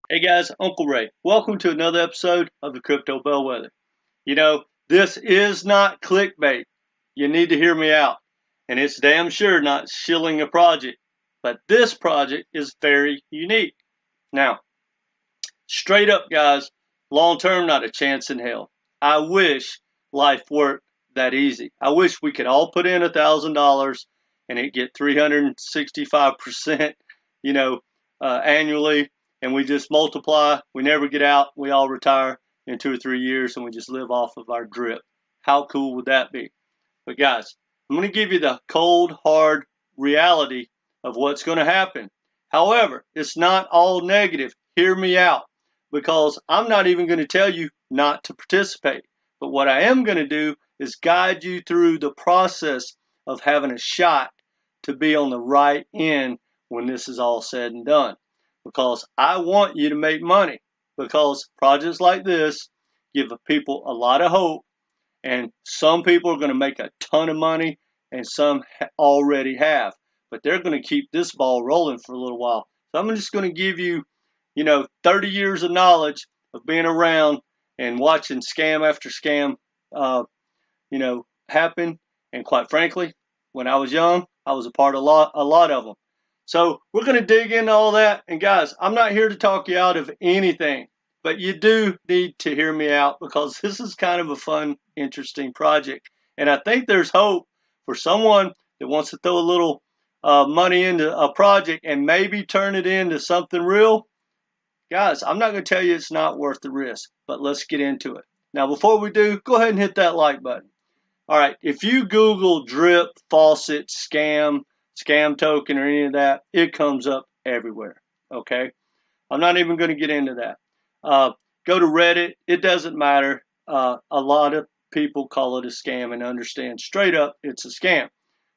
Hey guys, Uncle Ray. Welcome to another episode of the Crypto Bellwether. You know, this is not clickbait. You need to hear me out. And it's damn sure not shilling a project. But this project is very unique. Now, straight up, guys, long term, not a chance in hell. I wish life worked that easy. I wish we could all put in $1,000 and it get 365%, annually, and we just multiply. We never get out. We all retire in 2 or 3 years, and we just live off of our drip. How cool would that be? But guys, I'm going to give you the cold, hard reality of what's going to happen. However, it's not all negative. Hear me out, because I'm not even going to tell you not to participate. But what I am going to do is guide you through the process of having a shot to be on the right end when this is all said and done. Because I want you to make money, because projects like this give people a lot of hope, and some people are going to make a ton of money and some already have, but they're going to keep this ball rolling for a little while. So I'm just going to give you 30 years of knowledge of being around and watching scam after scam, happen. And quite frankly, when I was young, I was a part of a lot of them. So we're going to dig into all that. And guys, I'm not here to talk you out of anything, but you do need to hear me out, because this is kind of a fun, interesting project. And I think there's hope for someone that wants to throw a little money into a project and maybe turn it into something real. Guys, I'm not going to tell you it's not worth the risk, but let's get into it. Now, before we do, go ahead and hit that like button. All right, if you Google Drip Faucet scam token, or any of that, it comes up everywhere. Okay, I'm not even going to get into that. Go to Reddit. It doesn't matter. A lot of people call it a scam and understand straight up it's a scam.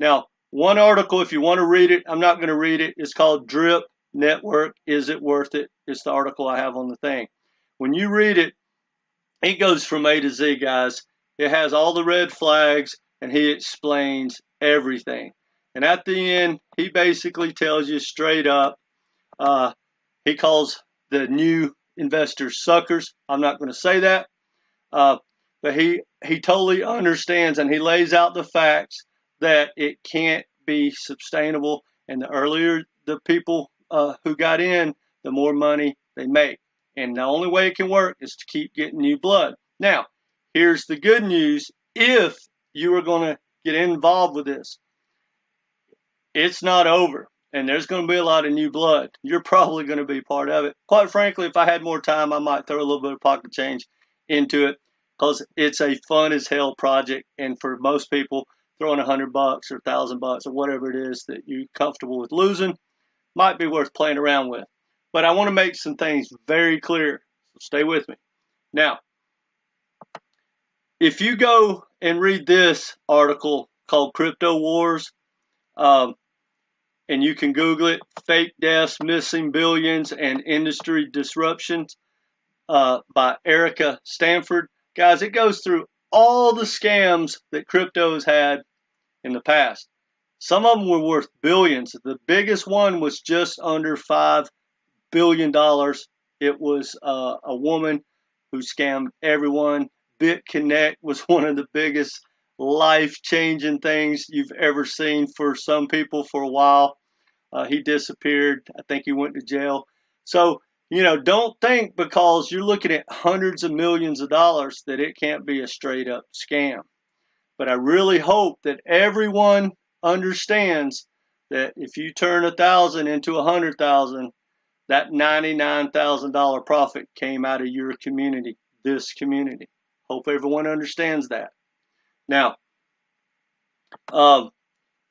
Now, one article, if you want to read it, I'm not going to read it. It's called Drip Network. Is it worth it? It's the article I have on the thing. When you read it, it goes from A to Z, guys. It has all the red flags, and he explains everything. And at the end, he basically tells you straight up, he calls the new investors suckers. I'm not going to say that, but he totally understands, and he lays out the facts that it can't be sustainable. And the earlier the people who got in, the more money they make. And the only way it can work is to keep getting new blood. Now, here's the good news. If you are going to get involved with this, it's not over. And there's going to be a lot of new blood. You're probably going to be part of it. Quite frankly, if I had more time, I might throw a little bit of pocket change into it, because it's a fun as hell project. And for most people, throwing $100 or $1,000 or whatever it is that you're comfortable with losing might be worth playing around with. But I want to make some things very clear, so stay with me. Now, if you go and read this article called Crypto Wars, and you can Google it, Fake Deaths, Missing Billions, and Industry Disruptions by Erica Stanford. Guys, it goes through all the scams that crypto has had in the past. Some of them were worth billions. The biggest one was just under $5 billion. It was a woman who scammed everyone. BitConnect was one of the biggest life-changing things you've ever seen for some people for a while. He disappeared. I think he went to jail. So, don't think because you're looking at hundreds of millions of dollars that it can't be a straight-up scam. But I really hope that everyone understands that if you turn 1,000 into 100,000, that $99,000 profit came out of your community, this community. Hope everyone understands that. Now,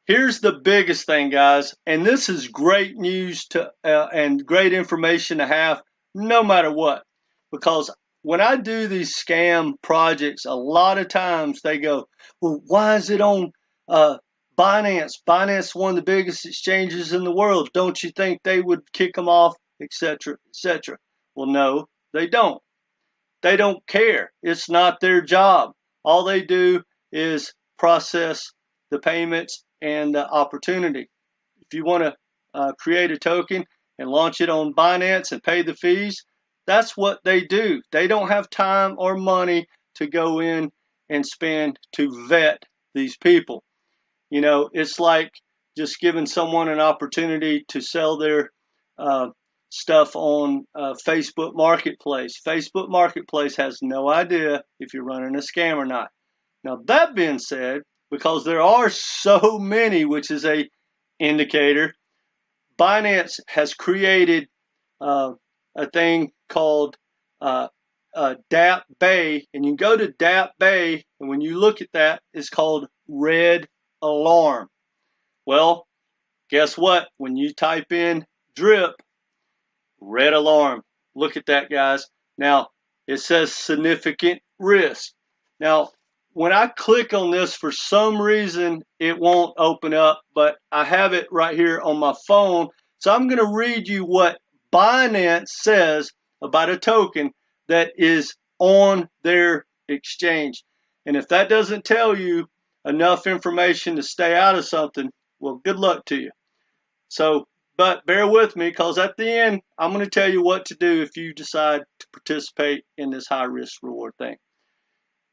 here's the biggest thing, guys, and this is great news and great information to have no matter what, because when I do these scam projects, a lot of times they go, well, why is it on Binance? Binance is one of the biggest exchanges in the world. Don't you think they would kick them off, etc., etc.? Well, no, they don't. They don't care. It's not their job. All they do is process the payments and the opportunity. If you want to create a token and launch it on Binance and pay the fees. That's what they do. They don't have time or money to go in and spend to vet these people. You know, it's like just giving someone an opportunity to sell their stuff on Facebook Marketplace. Facebook Marketplace has no idea if you're running a scam or not. Now, that being said, because there are so many, which is a indicator, Binance has created a thing called DAP Bay, and you go to DAP Bay, and when you look at that, it's called Red Alarm. Well, guess what? When you type in drip, red alarm. Look at that, guys. Now, it says significant risk. Now, when I click on this, for some reason, it won't open up, but I have it right here on my phone. So I'm going to read you what Binance says about a token that is on their exchange. And if that doesn't tell you enough information to stay out of something, well, good luck to you. So, but bear with me, because at the end, I'm going to tell you what to do if you decide to participate in this high risk reward thing.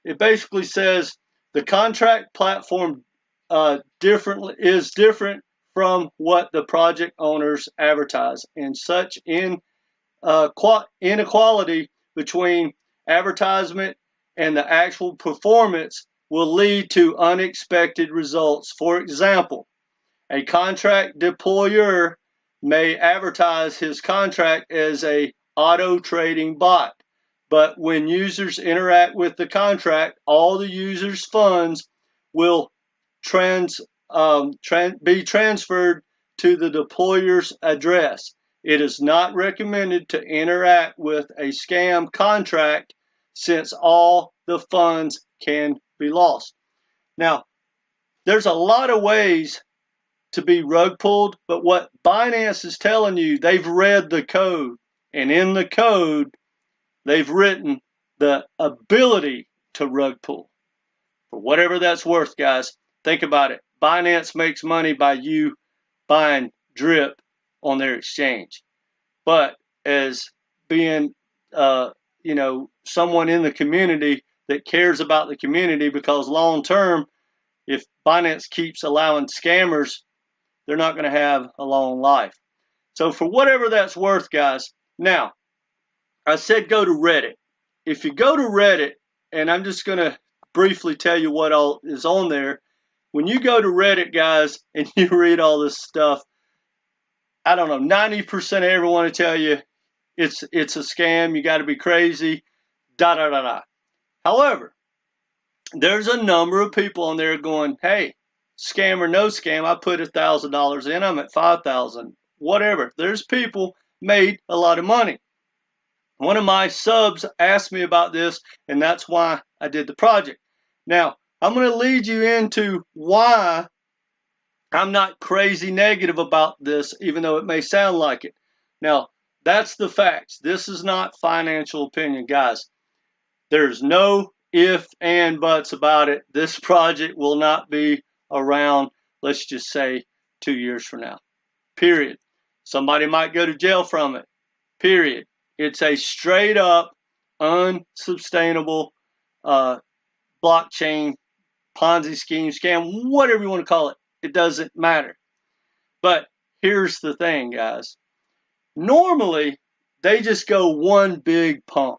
It basically says the contract platform is different from what the project owners advertise, and such inequality between advertisement and the actual performance will lead to unexpected results. For example, a contract deployer may advertise his contract as a auto trading bot, but when users interact with the contract, all the users' funds will be transferred to the deployer's address. It is not recommended to interact with a scam contract since all the funds can be lost. Now, there's a lot of ways to be rug pulled, but what Binance is telling you, they've read the code, and in the code, they've written the ability to rug pull. For whatever that's worth, guys, think about it. Binance makes money by you buying drip on their exchange. But as being, someone in the community that cares about the community, because long term, if Binance keeps allowing scammers, they're not going to have a long life. So for whatever that's worth, guys. Now, I said go to Reddit. If you go to Reddit, and I'm just going to briefly tell you what all is on there. When you go to Reddit, guys, and you read all this stuff, I don't know, 90% of everyone will tell you it's a scam, you got to be crazy, However, there's a number of people on there going, hey, scam or no scam, I put $1,000 in, I'm at 5,000, whatever. There's people made a lot of money. One of my subs asked me about this, and that's why I did the project. Now, I'm going to lead you into why I'm not crazy negative about this, even though it may sound like it. Now, that's the facts. This is not financial opinion, guys. There's no if and buts about it. This project will not be around, let's just say, 2 years from now. Period. Somebody might go to jail from it. Period. It's a straight up, unsustainable blockchain, Ponzi scheme, scam, whatever you want to call it. It doesn't matter. But here's the thing, guys. Normally, they just go one big pump.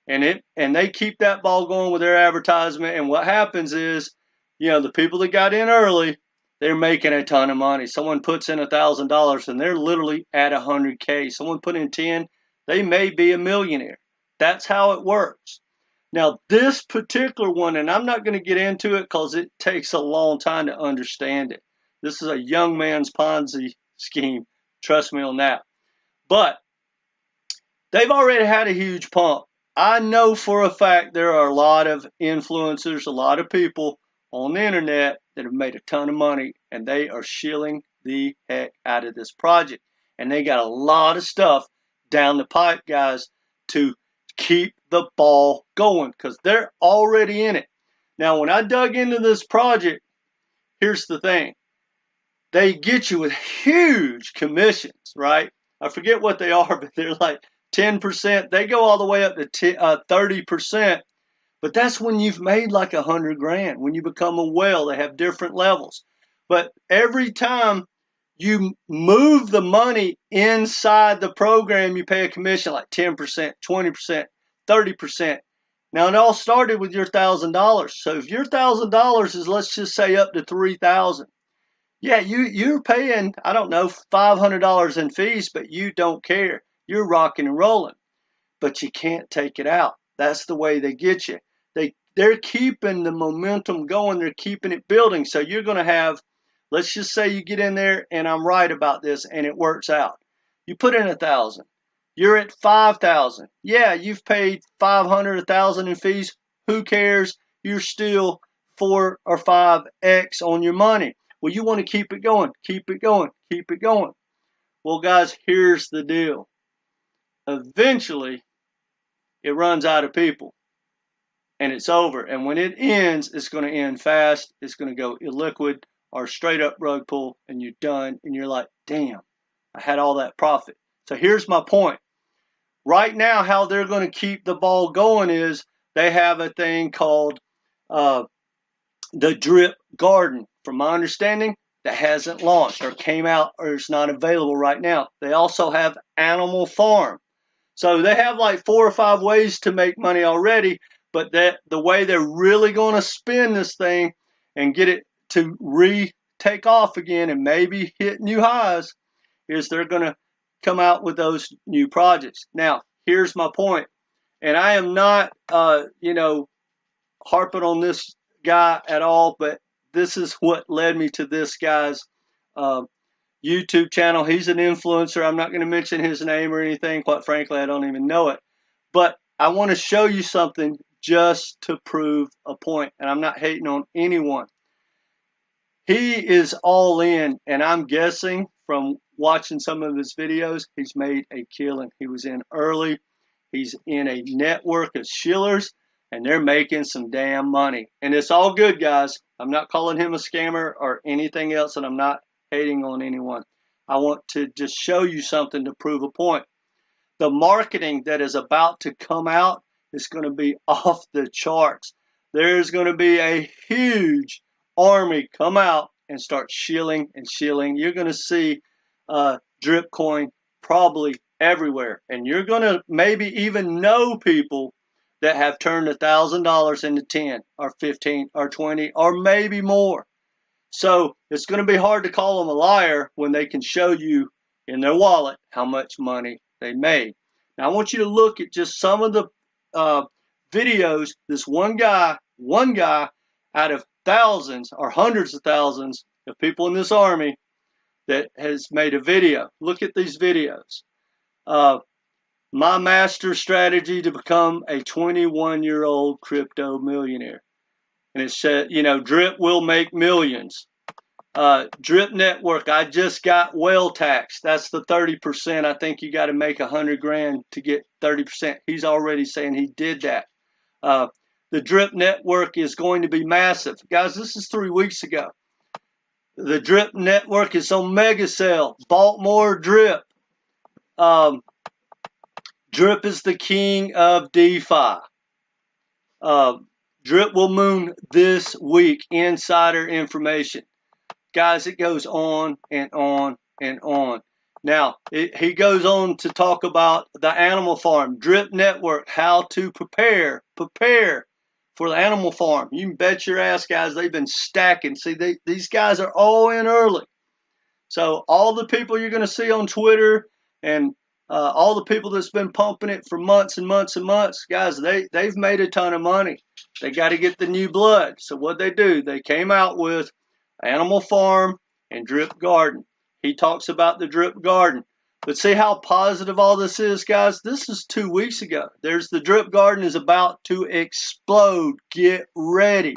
And they keep that ball going with their advertisement. And what happens is, the people that got in early, they're making a ton of money. Someone puts in $1,000 and they're literally at 100K. Someone put in 10, they may be a millionaire. That's how it works. Now, this particular one, and I'm not going to get into it because it takes a long time to understand it. This is a young man's Ponzi scheme. Trust me on that. But they've already had a huge pump. I know for a fact there are a lot of influencers, a lot of people on the internet that have made a ton of money, and they are shilling the heck out of this project. And they got a lot of stuff down the pipe, guys, to keep the ball going because they're already in it. Now, when I dug into this project, here's the thing. They get you with huge commissions, right? I forget what they are, but they're like 10%. They go all the way up to 30%. But that's when you've made like 100 grand. When you become a whale, they have different levels. But every time you move the money inside the program, you pay a commission like 10%, 20%, 30%. Now, it all started with your $1,000. So if your $1,000 is, let's just say, up to $3,000, yeah, you're paying, I don't know, $500 in fees, but you don't care. You're rocking and rolling, but you can't take it out. That's the way they get you. They're keeping the momentum going. They're keeping it building. So you're going to have, let's just say you get in there and I'm right about this and it works out. You put in 1,000. You're at 5,000. Yeah, you've paid 500, 1,000 in fees. Who cares? You're still 4 or 5x on your money. Well, you want to keep it going, keep it going, keep it going. Well, guys, here's the deal. Eventually, it runs out of people and it's over. And when it ends, it's going to end fast. It's going to go illiquid or straight up rug pull, and you're done. And you're like, damn, I had all that profit. So here's my point. Right now, how they're going to keep the ball going is they have a thing called the Drip Garden. From my understanding, that hasn't launched or came out or is not available right now. They also have Animal Farm. So they have like 4 or 5 ways to make money already, but that the way they're really going to spin this thing and get it to take off again and maybe hit new highs is they're going to come out with those new projects. Now, here's my point, and I am not, harping on this guy at all, but this is what led me to this guy's YouTube channel. He's an influencer. I'm not going to mention his name or anything. Quite frankly, I don't even know it. But I want to show you something just to prove a point, and I'm not hating on anyone. He is all in, and I'm guessing from watching some of his videos, he's made a killing. He was in early. He's in a network of shillers, and they're making some damn money. And it's all good, guys. I'm not calling him a scammer or anything else, and I'm not hating on anyone. I want to just show you something to prove a point. The marketing that is about to come out is going to be off the charts. There's going to be a huge army come out and start shilling and shilling. You're going to see drip coin probably everywhere, and you're going to maybe even know people that have turned $1,000 into 10 or 15 or 20 or maybe more. So it's going to be hard to call them a liar when they can show you in their wallet how much money they made. Now I want you to look at just some of the videos. This one guy out of thousands or hundreds of thousands of people in this army that has made a video. Look at these videos. My master strategy to become a 21-year-old crypto millionaire. And it said, Drip will make millions. Drip Network, I just got whale tax. That's the 30%. I think you got to make 100 grand to get 30%. He's already saying he did that. The Drip Network is going to be massive. Guys, this is 3 weeks ago. The Drip Network is on mega sale. Baltimore Drip. Drip is the king of DeFi. Drip will moon this week. Insider information. Guys, it goes on and on and on. Now, he goes on to talk about the Animal Farm. Drip Network, how to prepare for the Animal Farm. You can bet your ass, guys, they've been stacking. See, these guys are all in early. So all the people you're going to see on Twitter and all the people that's been pumping it for months and months and months, guys, they've made a ton of money. They got to get the new blood. So what they do, they came out with Animal Farm and Drip Garden. He talks about the Drip Garden. But see how positive all this is, guys? This is 2 weeks ago. There's the Drip Garden is about to explode. Get ready.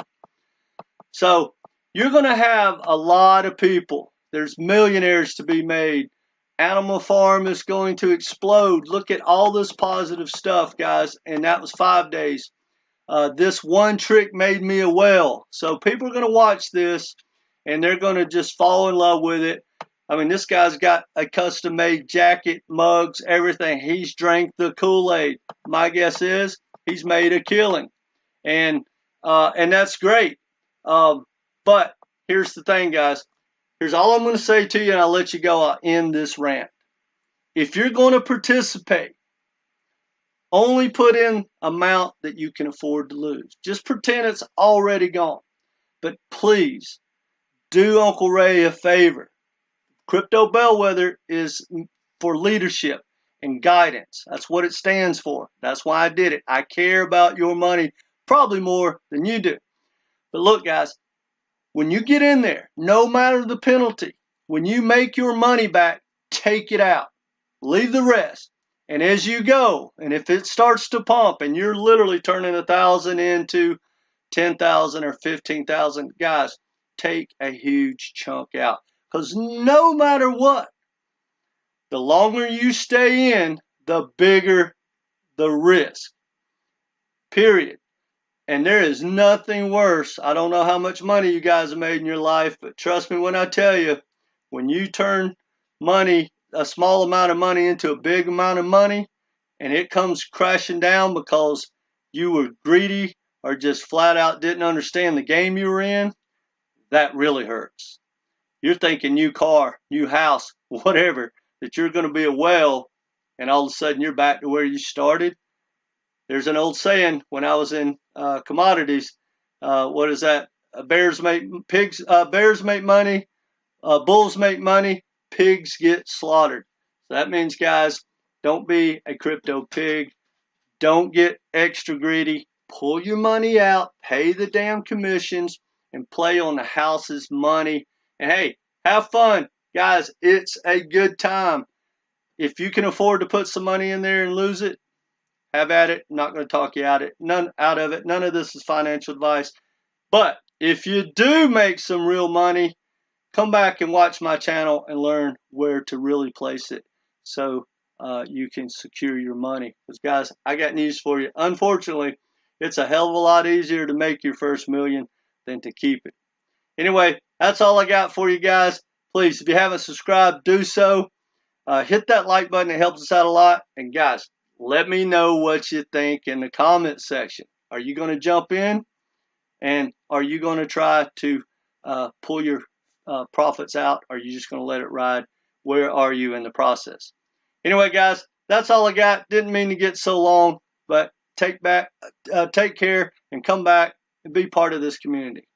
So you're going to have a lot of people. There's millionaires to be made. Animal Farm is going to explode. Look at all this positive stuff, guys. And that was 5 days. This one trick made me a whale. So people are going to watch this, and they're going to just fall in love with it. I mean, this guy's got a custom-made jacket, mugs, everything. He's drank the Kool-Aid. My guess is he's made a killing, and that's great. But here's the thing, guys. Here's all I'm going to say to you, and I'll let you go. I'll end this rant. If you're going to participate, only put in amount that you can afford to lose. Just pretend it's already gone. But please, do Uncle Ray a favor. Crypto Bellwether is for leadership and guidance. That's what it stands for. That's why I did it. I care about your money probably more than you do. But look, guys, when you get in there, no matter the penalty, when you make your money back, take it out. Leave the rest. And as you go, and if it starts to pump and you're literally turning 1,000 into 10,000 or 15,000, guys, take a huge chunk out. Because no matter what, the longer you stay in, the bigger the risk. Period. And there is nothing worse. I don't know how much money you guys have made in your life, but trust me when I tell you, when you turn money, a small amount of money into a big amount of money, and it comes crashing down because you were greedy or just flat out didn't understand the game you were in, that really hurts. You're thinking new car, new house, whatever, that you're going to be a whale, and all of a sudden you're back to where you started. There's an old saying when I was in commodities. What is that? Bears make money. Bulls make money. Pigs get slaughtered. So that means, guys, don't be a crypto pig. Don't get extra greedy. Pull your money out. Pay the damn commissions and play on the house's money. And hey, have fun, guys. It's a good time. If you can afford to put some money in there and lose it, have at it. I'm not going to talk you out of it. None of this is financial advice. But if you do make some real money, come back and watch my channel and learn where to really place it so you can secure your money. Because, guys, I got news for you. Unfortunately, it's a hell of a lot easier to make your first million than to keep it. Anyway, that's all I got for you guys. Please, if you haven't subscribed, do so. Hit that like button. It helps us out a lot. And, guys, let me know what you think in the comment section. Are you going to jump in? And are you going to try to pull your profits out? Or are you just going to let it ride? Where are you in the process? Anyway, guys, that's all I got. Didn't mean to get so long, but take care and come back and be part of this community.